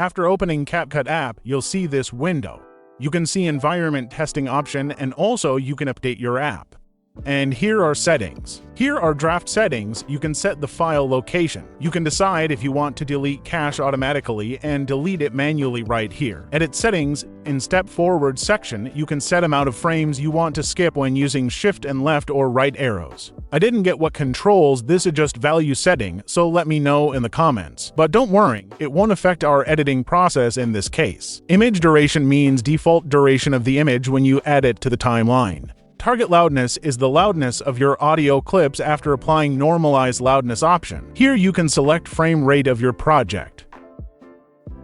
After opening CapCut app, you'll see this window. You can see environment testing option, and also you can update your app. And here are settings. Here are draft settings. You can set the file location. You can decide if you want to delete cache automatically and delete it manually right here. Edit settings. In step forward section, you can set amount of frames you want to skip when using shift and left or right arrows. I didn't get what controls this adjust value setting, so let me know in the comments. But don't worry, it won't affect our editing process in this case. Image duration means default duration of the image when you add it to the timeline. Target loudness is the loudness of your audio clips after applying normalized loudness option. Here you can select frame rate of your project.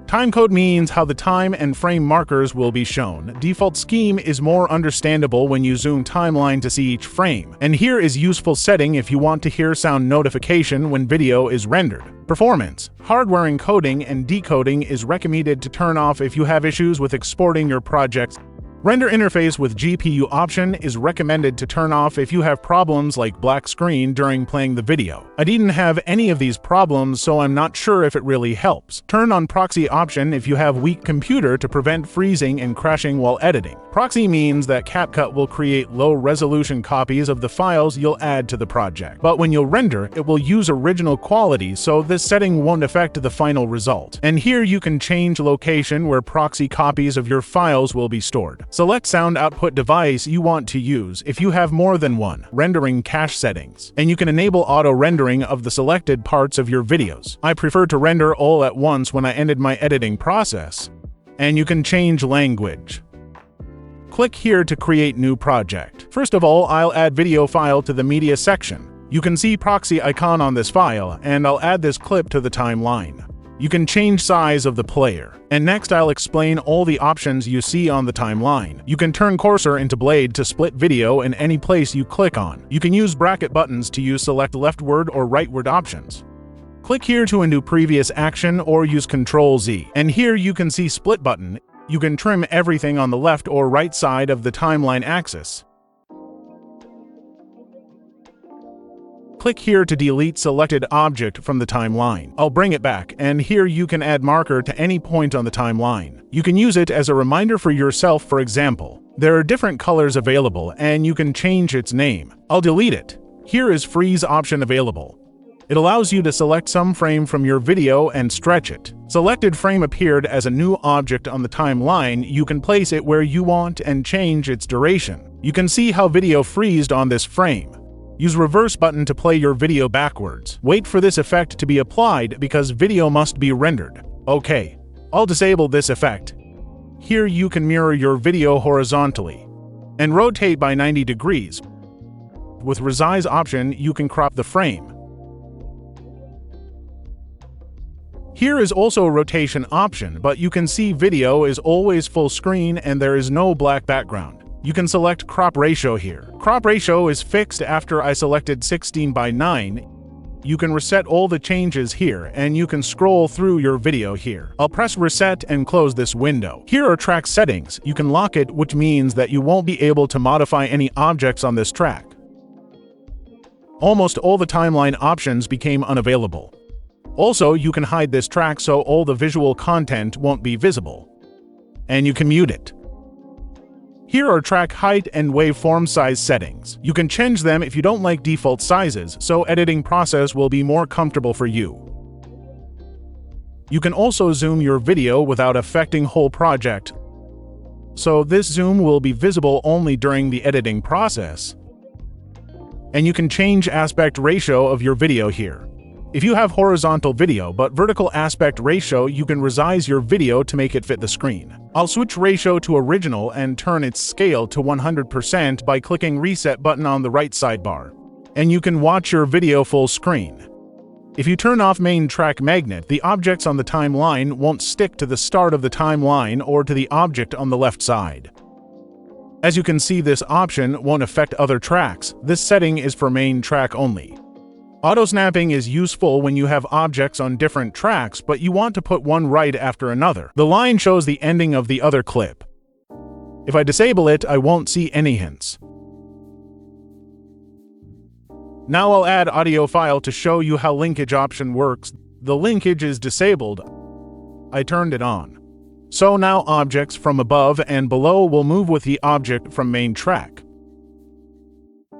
Timecode means how the time and frame markers will be shown. Default scheme is more understandable when you zoom timeline to see each frame. And here is useful setting if you want to hear sound notification when video is rendered. Performance. Hardware encoding and decoding is recommended to turn off if you have issues with exporting your projects. Render interface with GPU option is recommended to turn off if you have problems like black screen during playing the video. I didn't have any of these problems, so I'm not sure if it really helps. Turn on proxy option if you have weak computer to prevent freezing and crashing while editing. Proxy means that CapCut will create low-resolution copies of the files you'll add to the project. But when you'll render, it will use original quality, so this setting won't affect the final result. And here you can change location where proxy copies of your files will be stored. Select sound output device you want to use if you have more than one. Rendering cache settings. And you can enable auto rendering of the selected parts of your videos. I prefer to render all at once when I ended my editing process. And you can change language. Click here to create new project. First of all, I'll add video file to the media section. You can see proxy icon on this file, and I'll add this clip to the timeline. You can change size of the player. And next I'll explain all the options you see on the timeline. You can turn cursor into blade to split video in any place you click on. You can use bracket buttons to use select leftward or rightward options. Click here to undo previous action or use Ctrl-Z. And here you can see split button. You can trim everything on the left or right side of the timeline axis. Click here to delete selected object from the timeline. I'll bring it back, and here you can add marker to any point on the timeline. You can use it as a reminder for yourself, for example. There are different colors available, and you can change its name. I'll delete it. Here is freeze option available. It allows you to select some frame from your video and stretch it. Selected frame appeared as a new object on the timeline. You can place it where you want and change its duration. You can see how video freezed on this frame. Use reverse button to play your video backwards. Wait for this effect to be applied because video must be rendered. Okay, I'll disable this effect. Here you can mirror your video horizontally and rotate by 90 degrees. With resize option, you can crop the frame. Here is also a rotation option, but you can see video is always full screen and there is no black background. You can select crop ratio here. Crop ratio is fixed after I selected 16:9. You can reset all the changes here, and you can scroll through your video here. I'll press reset and close this window. Here are track settings. You can lock it, which means that you won't be able to modify any objects on this track. Almost all the timeline options became unavailable. Also, you can hide this track so all the visual content won't be visible. And you can mute it. Here are track height and waveform size settings. You can change them if you don't like default sizes, so editing process will be more comfortable for you. You can also zoom your video without affecting whole project. So this zoom will be visible only during the editing process. And you can change aspect ratio of your video here. If you have horizontal video but vertical aspect ratio, you can resize your video to make it fit the screen. I'll switch ratio to original and turn its scale to 100% by clicking reset button on the right sidebar. And you can watch your video full screen. If you turn off main track magnet, the objects on the timeline won't stick to the start of the timeline or to the object on the left side. As you can see, this option won't affect other tracks. This setting is for main track only. Auto-snapping is useful when you have objects on different tracks, but you want to put one right after another. The line shows the ending of the other clip. If I disable it, I won't see any hints. Now I'll add audio file to show you how linkage option works. The linkage is disabled. I turned it on. So now objects from above and below will move with the object from main track.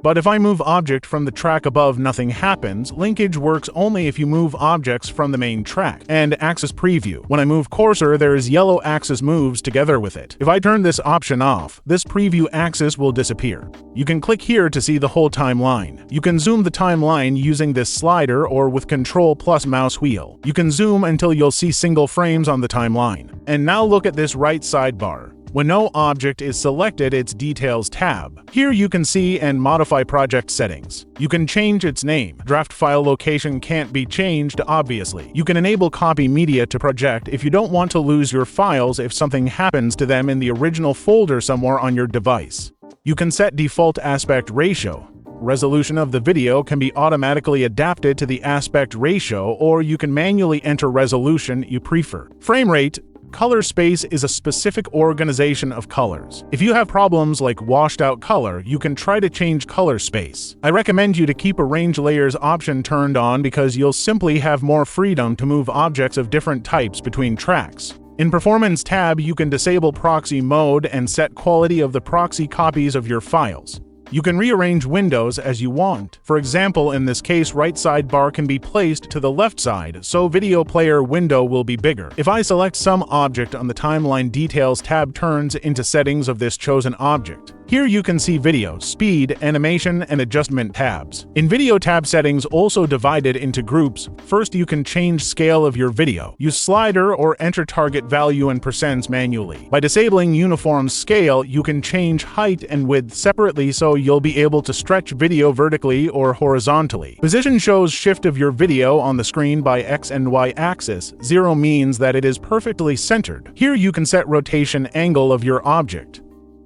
But if I move object from the track above, nothing happens. Linkage works only if you move objects from the main track. And axis preview. When I move cursor, there is yellow axis moves together with it. If I turn this option off, this preview axis will disappear. You can click here to see the whole timeline. You can zoom the timeline using this slider or with Control plus mouse wheel. You can zoom until you'll see single frames on the timeline. And now look at this right sidebar. When no object is selected, it's Details tab. Here you can see and modify project settings. You can change its name. Draft file location can't be changed, obviously. You can enable copy media to project if you don't want to lose your files if something happens to them in the original folder somewhere on your device. You can set default aspect ratio. Resolution of the video can be automatically adapted to the aspect ratio, or you can manually enter resolution you prefer. Frame rate. Color space is a specific organization of colors. If you have problems like washed out color, you can try to change color space. I recommend you to keep Arrange Layers option turned on because you'll simply have more freedom to move objects of different types between tracks. In Performance tab, you can disable proxy mode and set quality of the proxy copies of your files. You can rearrange windows as you want. For example, in this case, right sidebar can be placed to the left side, so video player window will be bigger. If I select some object on the timeline, Details tab turns into settings of this chosen object. Here you can see video, speed, animation, and adjustment tabs. In video tab settings also divided into groups. First, you can change scale of your video. Use slider or enter target value and percents manually. By disabling uniform scale, you can change height and width separately so you'll be able to stretch video vertically or horizontally. Position shows shift of your video on the screen by X and Y axis. 0 means that it is perfectly centered. Here you can set rotation angle of your object.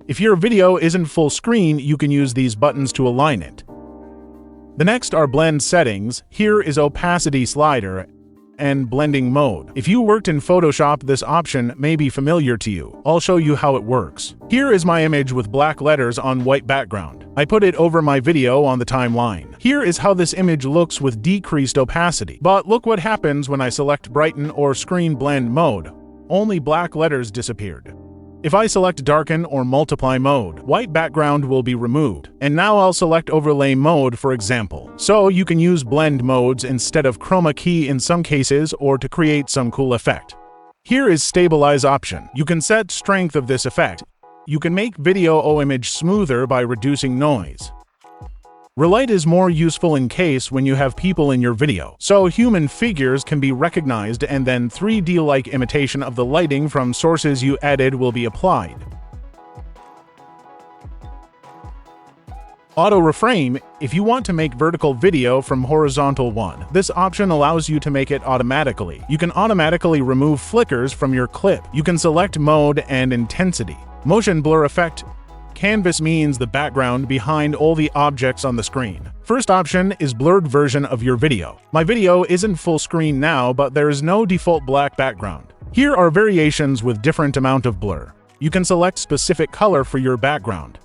If your video isn't full screen, you can use these buttons to align it. The next are blend settings. Here is opacity slider and blending mode. If you worked in Photoshop, this option may be familiar to you. I'll show you how it works. Here is my image with black letters on white background. I put it over my video on the timeline. Here is how this image looks with decreased opacity. But look what happens when I select brighten or screen blend mode. Only black letters disappeared. If I select darken or multiply mode, white background will be removed. And now I'll select overlay mode, for example. So you can use blend modes instead of chroma key in some cases or to create some cool effect. Here is stabilize option. You can set strength of this effect. You can make video or image smoother by reducing noise. Relight is more useful in case when you have people in your video, so human figures can be recognized and then 3D-like imitation of the lighting from sources you added will be applied. Auto reframe. If you want to make vertical video from horizontal one, this option allows you to make it automatically. You can automatically remove flickers from your clip. You can select mode and intensity. Motion blur effect. Canvas means the background behind all the objects on the screen. First option is blurred version of your video. My video isn't full screen now, but there is no default black background. Here are variations with different amount of blur. You can select specific color for your background.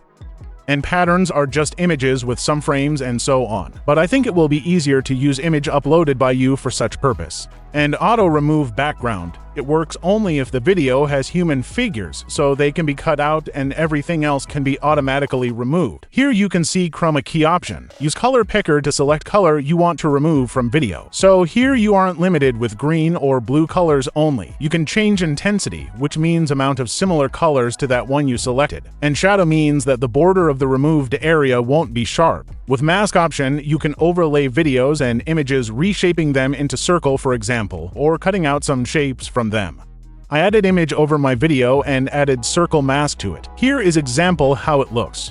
And patterns are just images with some frames and so on. But I think it will be easier to use image uploaded by you for such purpose. And auto remove background. It works only if the video has human figures, so they can be cut out and everything else can be automatically removed. Here you can see chroma key option. Use color picker to select color you want to remove from video. So here you aren't limited with green or blue colors only. You can change intensity, which means amount of similar colors to that one you selected. And shadow means that the border of the removed area won't be sharp. With mask option, you can overlay videos and images, reshaping them into circle, for example, or cutting out some shapes from them. I added image over my video and added circle mask to it. Here is example how it looks.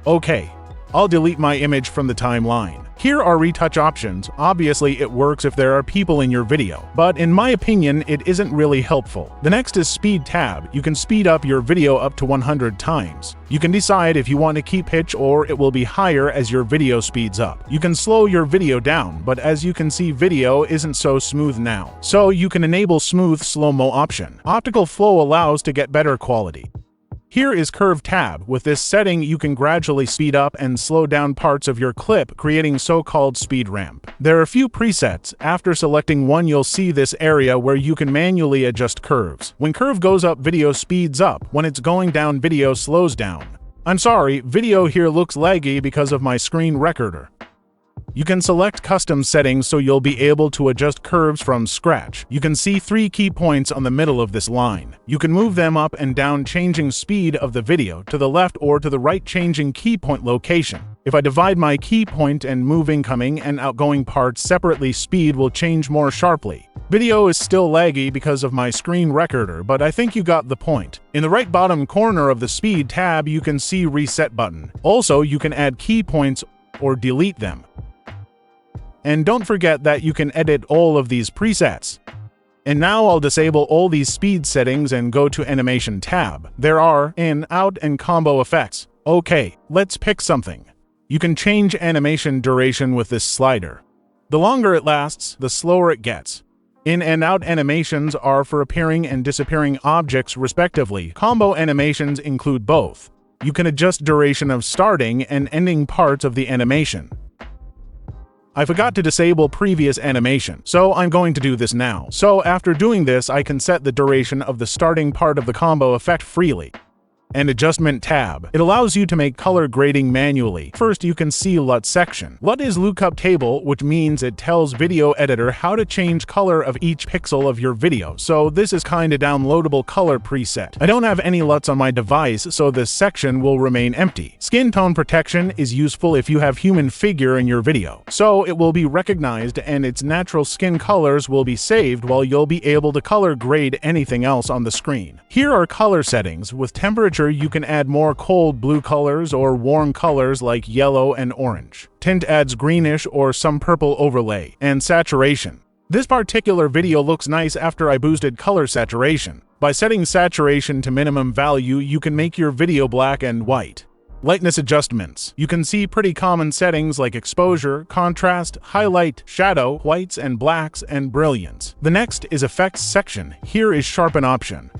Okay, I'll delete my image from the timeline. Here are retouch options. Obviously, it works if there are people in your video, but in my opinion, it isn't really helpful. The next is speed tab. You can speed up your video up to 100 times. You can decide if you want to keep pitch or it will be higher as your video speeds up. You can slow your video down, but as you can see, video isn't so smooth now. So you can enable smooth slow-mo option. Optical flow allows to get better quality. Here is Curve tab. With this setting, you can gradually speed up and slow down parts of your clip, creating so-called speed ramp. There are a few presets. After selecting one, you'll see this area where you can manually adjust curves. When curve goes up, video speeds up. When it's going down, video slows down. I'm sorry, video here looks laggy because of my screen recorder. You can select custom settings so you'll be able to adjust curves from scratch. You can see 3 key points on the middle of this line. You can move them up and down, changing speed of the video, to the left or to the right, changing key point location. If I divide my key point and move incoming and outgoing parts separately, speed will change more sharply. Video is still laggy because of my screen recorder, but I think you got the point. In the right bottom corner of the speed tab, you can see reset button. Also, you can add key points or delete them. And don't forget that you can edit all of these presets. And now I'll disable all these speed settings and go to Animation tab. There are in, out, and combo effects. Okay, let's pick something. You can change animation duration with this slider. The longer it lasts, the slower it gets. In and out animations are for appearing and disappearing objects respectively. Combo animations include both. You can adjust duration of starting and ending parts of the animation. I forgot to disable previous animation, so I'm going to do this now. So after doing this, I can set the duration of the starting part of the combo effect freely. And Adjustment tab. It allows you to make color grading manually. First, you can see LUT section. LUT is lookup table, which means it tells video editor how to change color of each pixel of your video. So this is kinda downloadable color preset. I don't have any LUTs on my device, so this section will remain empty. Skin tone protection is useful if you have human figure in your video. So it will be recognized and its natural skin colors will be saved, while you'll be able to color grade anything else on the screen. Here are color settings. With temperature, you can add more cold blue colors or warm colors like yellow and orange. Tint adds greenish or some purple overlay. And saturation. This particular video looks nice after I boosted color saturation. By setting saturation to minimum value, you can make your video black and white. Lightness adjustments. You can see pretty common settings like exposure, contrast, highlight, shadow, whites and blacks, and brilliance. The next is effects section. Here is sharpen option.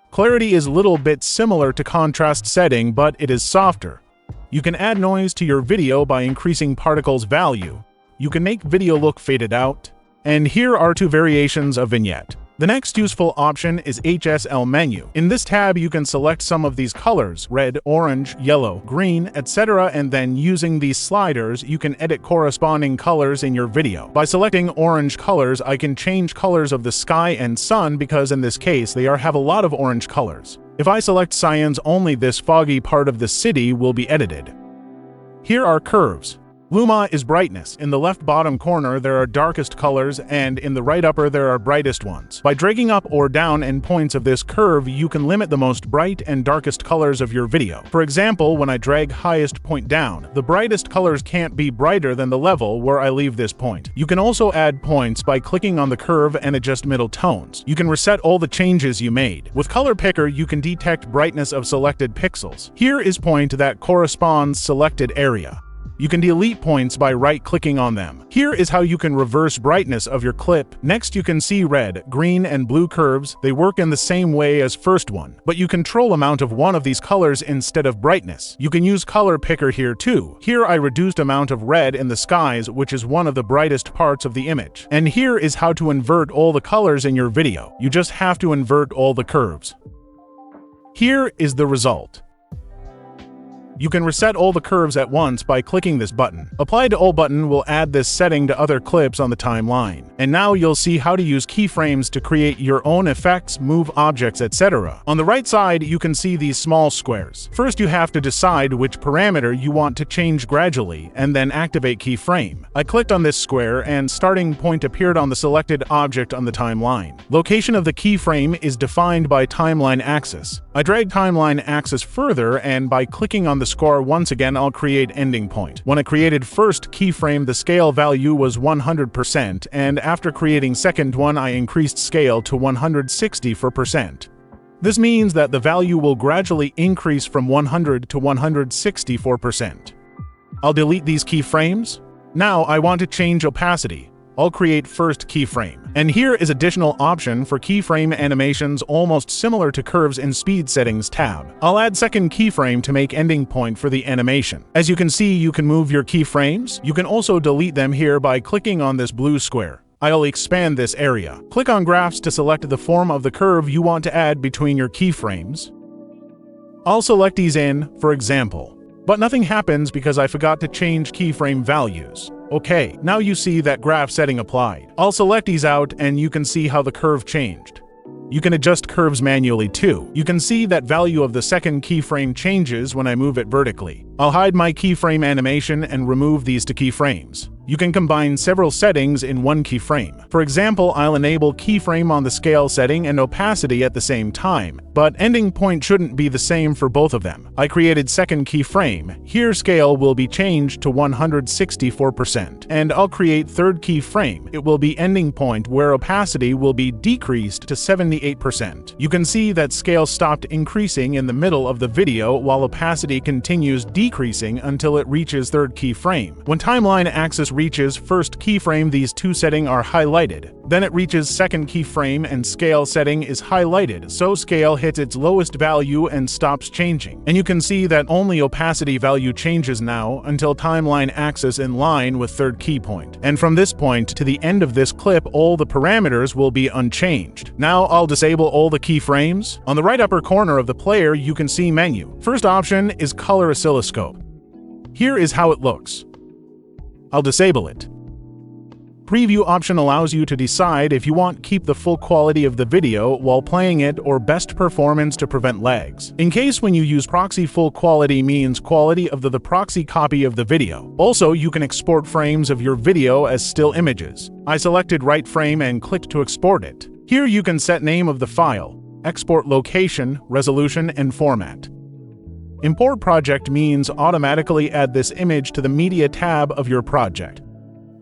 Clarity is a little bit similar to contrast setting, but it is softer. You can add noise to your video by increasing particles value. You can make video look faded out. And here are 2 variations of vignette. The next useful option is HSL menu. In this tab, you can select some of these colors: red, orange, yellow, green, etc. And then using these sliders, you can edit corresponding colors in your video. By selecting orange colors, I can change colors of the sky and sun because in this case, they have a lot of orange colors. If I select cyans only, this foggy part of the city will be edited. Here are curves. Luma is brightness. In the left bottom corner, there are darkest colors, and in the right upper, there are brightest ones. By dragging up or down endpoints of this curve, you can limit the most bright and darkest colors of your video. For example, when I drag highest point down, the brightest colors can't be brighter than the level where I leave this point. You can also add points by clicking on the curve and adjust middle tones. You can reset all the changes you made. With Color Picker, you can detect brightness of selected pixels. Here is point that corresponds selected area. You can delete points by right-clicking on them. Here is how you can reverse brightness of your clip. Next, you can see red, green, and blue curves. They work in the same way as first one, but you control amount of one of these colors instead of brightness. You can use Color Picker here too. Here I reduced amount of red in the skies, which is one of the brightest parts of the image. And here is how to invert all the colors in your video. You just have to invert all the curves. Here is the result. You can reset all the curves at once by clicking this button. Apply to all button will add this setting to other clips on the timeline. And now you'll see how to use keyframes to create your own effects, move objects, etc. On the right side, you can see these small squares. First, you have to decide which parameter you want to change gradually, and then activate keyframe. I clicked on this square, and starting point appeared on the selected object on the timeline. Location of the keyframe is defined by timeline axis. I drag timeline axis further, and by clicking on the score once again, I'll create ending point. When I created first keyframe, the scale value was 100%, and after creating second one, I increased scale to 164%. This means that the value will gradually increase from 100 to 164%. I'll delete these keyframes. Now I want to change opacity. I'll create first keyframe. And here is additional option for keyframe animations almost similar to curves in speed settings tab. I'll add second keyframe to make ending point for the animation. As you can see, you can move your keyframes. You can also delete them here by clicking on this blue square. I'll expand this area. Click on graphs to select the form of the curve you want to add between your keyframes. I'll select these in, for example. But nothing happens because I forgot to change keyframe values. Okay, now you see that graph setting applied. I'll select these out and you can see how the curve changed. You can adjust curves manually too. You can see that value of the second keyframe changes when I move it vertically. I'll hide my keyframe animation and remove these two keyframes. You can combine several settings in one keyframe. For example, I'll enable keyframe on the scale setting and opacity at the same time, but ending point shouldn't be the same for both of them. I created second keyframe. Here scale will be changed to 164%. And I'll create third keyframe. It will be ending point where opacity will be decreased to 78%. You can see that scale stopped increasing in the middle of the video while opacity continues decreasing until it reaches third keyframe. When timeline axis reaches first keyframe, these two settings are highlighted. Then it reaches second keyframe and scale setting is highlighted, so scale hits its lowest value and stops changing. And you can see that only opacity value changes now until timeline axis in line with third key point. And from this point to the end of this clip, all the parameters will be unchanged. Now I'll disable all the keyframes. On the right upper corner of the player, you can see menu. First option is color oscilloscope. Here is how it looks. I'll disable it. Preview option allows you to decide if you want to keep the full quality of the video while playing it or best performance to prevent lags. In case when you use proxy, full quality means quality of the proxy copy of the video. Also, you can export frames of your video as still images. I selected right frame and clicked to export it. Here you can set name of the file, export location, resolution, and format. Import project means automatically add this image to the media tab of your project.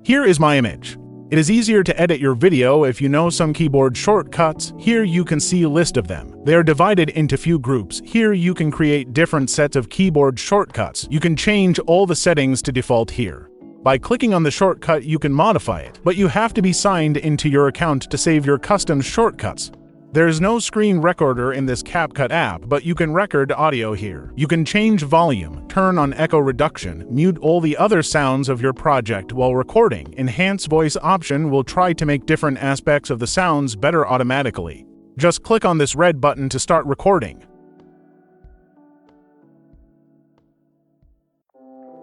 Here is my image. It is easier to edit your video if you know some keyboard shortcuts. Here you can see a list of them. They are divided into few groups. Here you can create different sets of keyboard shortcuts. You can change all the settings to default here. By clicking on the shortcut, you can modify it, but you have to be signed into your account to save your custom shortcuts. There's no screen recorder in this CapCut app, but you can record audio here. You can change volume, turn on echo reduction, mute all the other sounds of your project while recording. Enhance voice option will try to make different aspects of the sounds better automatically. Just click on this red button to start recording.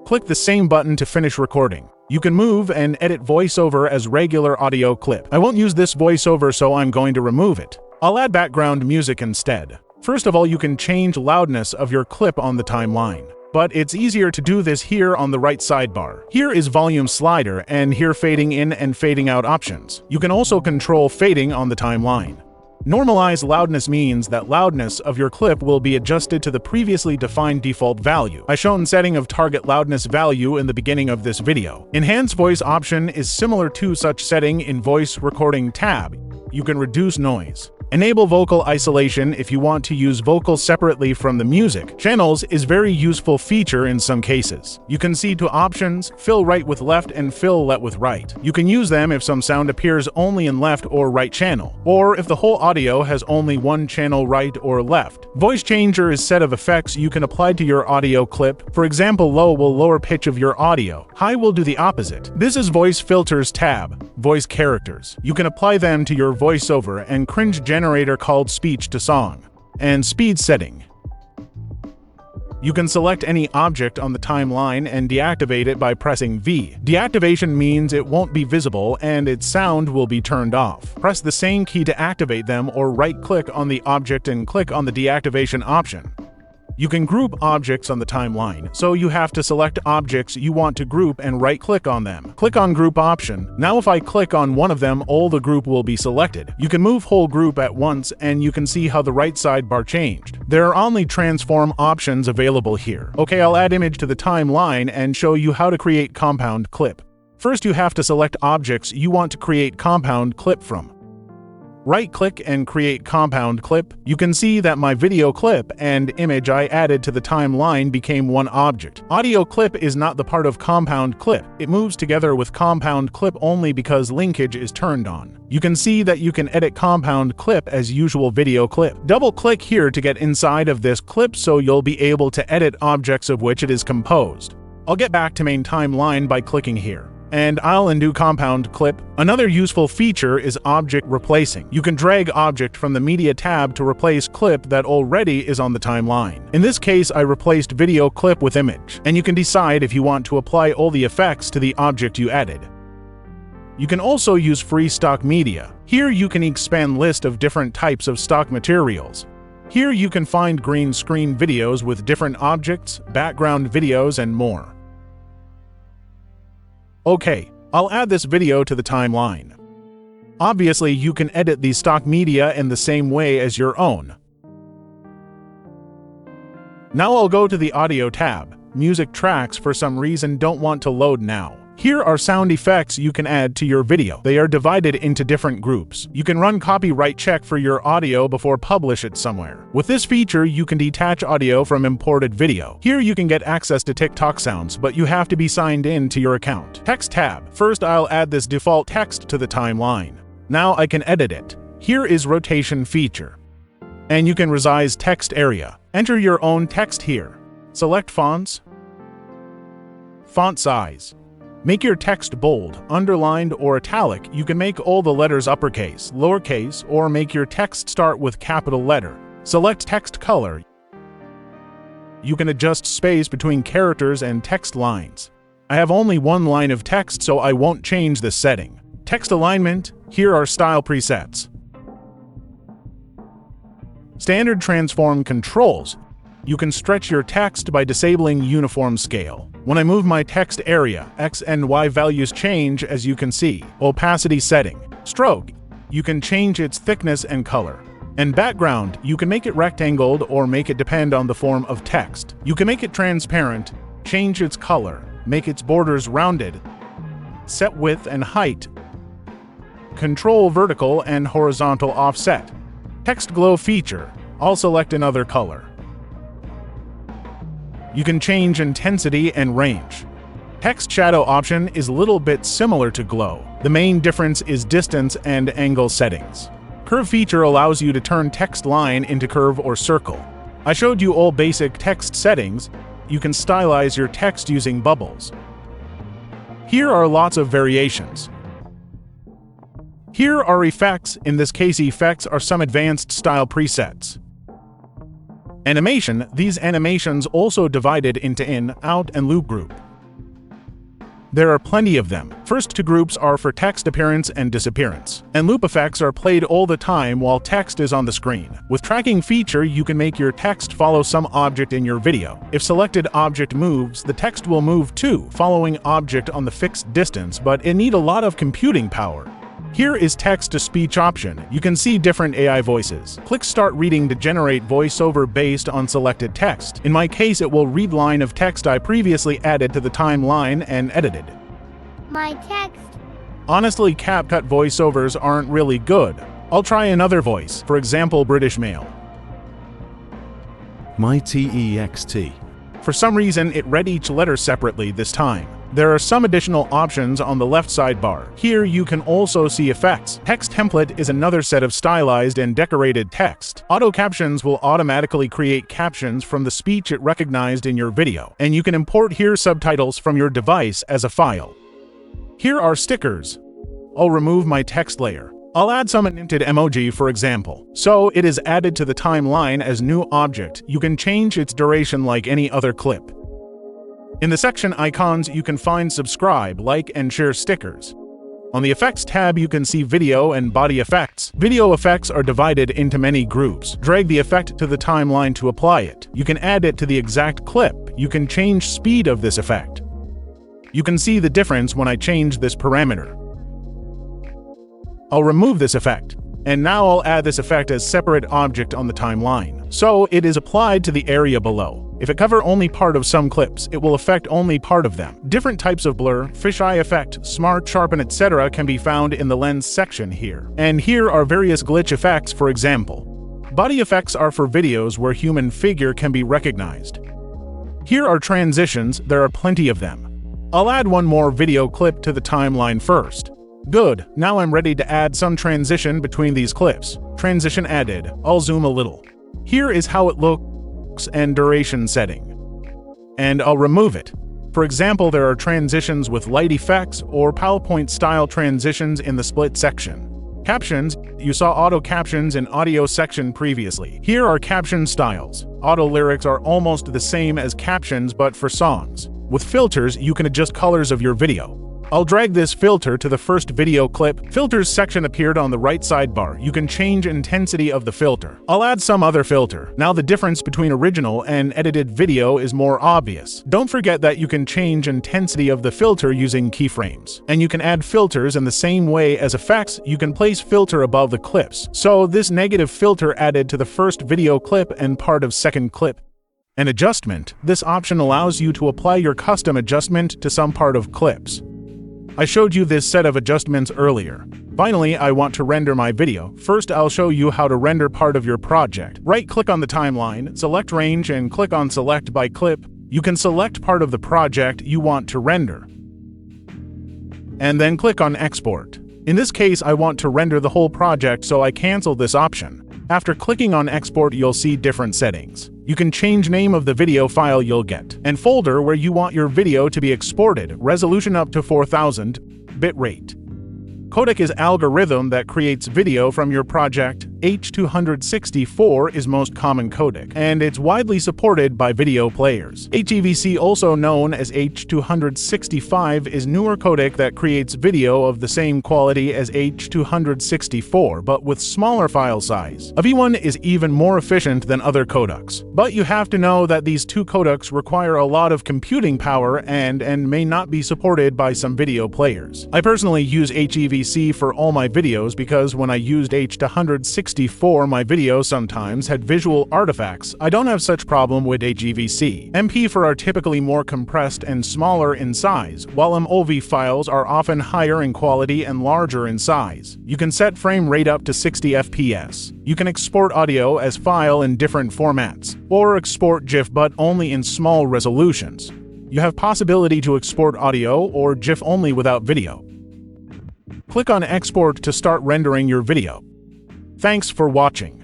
Click the same button to finish recording. You can move and edit voiceover as regular audio clip. I won't use this voiceover, so I'm going to remove it. I'll add background music instead. First of all, you can change loudness of your clip on the timeline. But it's easier to do this here on the right sidebar. Here is volume slider and here fading in and fading out options. You can also control fading on the timeline. Normalize loudness means that loudness of your clip will be adjusted to the previously defined default value. I shown setting of target loudness value in the beginning of this video. Enhance voice option is similar to such setting in voice recording tab. You can reduce noise. Enable vocal isolation if you want to use vocals separately from the music. Channels is very useful feature in some cases. You can see two options, fill right with left and fill left with right. You can use them if some sound appears only in left or right channel, or if the whole audio has only one channel right or left. Voice changer is set of effects you can apply to your audio clip. For example, low will lower pitch of your audio. High will do the opposite. This is voice filters tab, voice characters. You can apply them to your voiceover and cringe generator called speech to song. And speed setting. You can select any object on the timeline and deactivate it by pressing V. Deactivation means it won't be visible and its sound will be turned off. Press the same key to activate them or right-click on the object and click on the deactivation option. You can group objects on the timeline, so you have to select objects you want to group and right-click on them. Click on Group option. Now if I click on one of them, all the group will be selected. You can move whole group at once and you can see how the right sidebar changed. There are only transform options available here. Okay, I'll add image to the timeline and show you how to create compound clip. First, you have to select objects you want to create compound clip from. Right-click and create compound clip. You can see that my video clip and image I added to the timeline became one object. Audio clip is not the part of compound clip. It moves together with compound clip only because linkage is turned on. You can see that you can edit compound clip as usual video clip. Double-click here to get inside of this clip so you'll be able to edit objects of which it is composed. I'll get back to main timeline by clicking here. And I'll undo compound clip. Another useful feature is object replacing. You can drag object from the media tab to replace clip that already is on the timeline. In this case, I replaced video clip with image, and you can decide if you want to apply all the effects to the object you added. You can also use free stock media. Here you can expand list of different types of stock materials. Here you can find green screen videos with different objects, background videos, and more. Okay, I'll add this video to the timeline. Obviously, you can edit the stock media in the same way as your own. Now I'll go to the Audio tab. Music tracks for some reason don't want to load now. Here are sound effects you can add to your video. They are divided into different groups. You can run copyright check for your audio before publish it somewhere. With this feature, you can detach audio from imported video. Here you can get access to TikTok sounds, but you have to be signed in to your account. Text tab. First, I'll add this default text to the timeline. Now I can edit it. Here is rotation feature. And you can resize text area. Enter your own text here. Select fonts. Font size. Make your text bold, underlined, or italic. You can make all the letters uppercase, lowercase, or make your text start with capital letter. Select text color. You can adjust space between characters and text lines. I have only one line of text, so I won't change this setting. Text alignment. Here are style presets. Standard transform controls. You can stretch your text by disabling uniform scale. When I move my text area, X and Y values change, as you can see. Opacity setting. Stroke. You can change its thickness and color. And background, you can make it rectangled or make it depend on the form of text. You can make it transparent, change its color, make its borders rounded, set width and height, control vertical and horizontal offset. Text glow feature. I'll select another color. You can change intensity and range. Text shadow option is a little bit similar to glow. The main difference is distance and angle settings. Curve feature allows you to turn text line into curve or circle. I showed you all basic text settings. You can stylize your text using bubbles. Here are lots of variations. Here are effects. In this case, effects are some advanced style presets. Animation. These animations also divided into in, out, and loop group. There are plenty of them. First two groups are for text appearance and disappearance. And loop effects are played all the time while text is on the screen. With tracking feature, you can make your text follow some object in your video. If selected object moves, the text will move too, following object on the fixed distance, but it needs a lot of computing power. Here is text-to-speech option. You can see different AI voices. Click Start Reading to generate voiceover based on selected text. In my case, it will read line of text I previously added to the timeline and edited. My text. Honestly, CapCut voiceovers aren't really good. I'll try another voice, for example, British male. My text. For some reason, it read each letter separately this time. There are some additional options on the left sidebar. Here you can also see effects. Text template is another set of stylized and decorated text. Autocaptions will automatically create captions from the speech it recognized in your video, and you can import here subtitles from your device as a file. Here are stickers. I'll remove my text layer. I'll add some animated emoji, for example. So it is added to the timeline as new object. You can change its duration like any other clip. In the section icons, you can find subscribe, like, and share stickers. On the Effects tab, you can see video and body effects. Video effects are divided into many groups. Drag the effect to the timeline to apply it. You can add it to the exact clip. You can change speed of this effect. You can see the difference when I change this parameter. I'll remove this effect. And now I'll add this effect as separate object on the timeline. So it is applied to the area below. If it covers only part of some clips, it will affect only part of them. Different types of blur, fisheye effect, smart, sharpen, etc. can be found in the lens section here. And here are various glitch effects, for example. Body effects are for videos where human figure can be recognized. Here are transitions, there are plenty of them. I'll add one more video clip to the timeline first. Good, now I'm ready to add some transition between these clips. Transition added. I'll zoom a little. Here is how it looks and duration setting. And I'll remove it. For example, there are transitions with light effects or PowerPoint-style transitions in the split section. Captions, you saw auto captions in audio section previously. Here are caption styles. Auto lyrics are almost the same as captions but for songs. With filters, you can adjust colors of your video. I'll drag this filter to the first video clip. Filters section appeared on the right sidebar. You can change intensity of the filter. I'll add some other filter. Now the difference between original and edited video is more obvious. Don't forget that you can change intensity of the filter using keyframes. And you can add filters in the same way as effects. You can place filter above the clips. So this negative filter added to the first video clip and part of second clip. An adjustment. This option allows you to apply your custom adjustment to some part of clips. I showed you this set of adjustments earlier. Finally, I want to render my video. First, I'll show you how to render part of your project. Right-click on the timeline, select Range, and click on Select by Clip. You can select part of the project you want to render. And then click on Export. In this case, I want to render the whole project, so I cancel this option. After clicking on Export, you'll see different settings. You can change name of the video file you'll get, and folder where you want your video to be exported, resolution up to 4000, bitrate. Codec is algorithm that creates video from your project. H.264 is most common codec, and it's widely supported by video players. HEVC, also known as H.265, is newer codec that creates video of the same quality as H.264, but with smaller file size. A V1 is even more efficient than other codecs, but you have to know that these two codecs require a lot of computing power and may not be supported by some video players. I personally use HEVC for all my videos because when I used H.264, my video sometimes had visual artifacts. I don't have such problem with HEVC. MP4 are typically more compressed and smaller in size, while MOV files are often higher in quality and larger in size. You can set frame rate up to 60 FPS. You can export audio as file in different formats, or export GIF but only in small resolutions. You have possibility to export audio or GIF only without video. Click on Export to start rendering your video. Thanks for watching.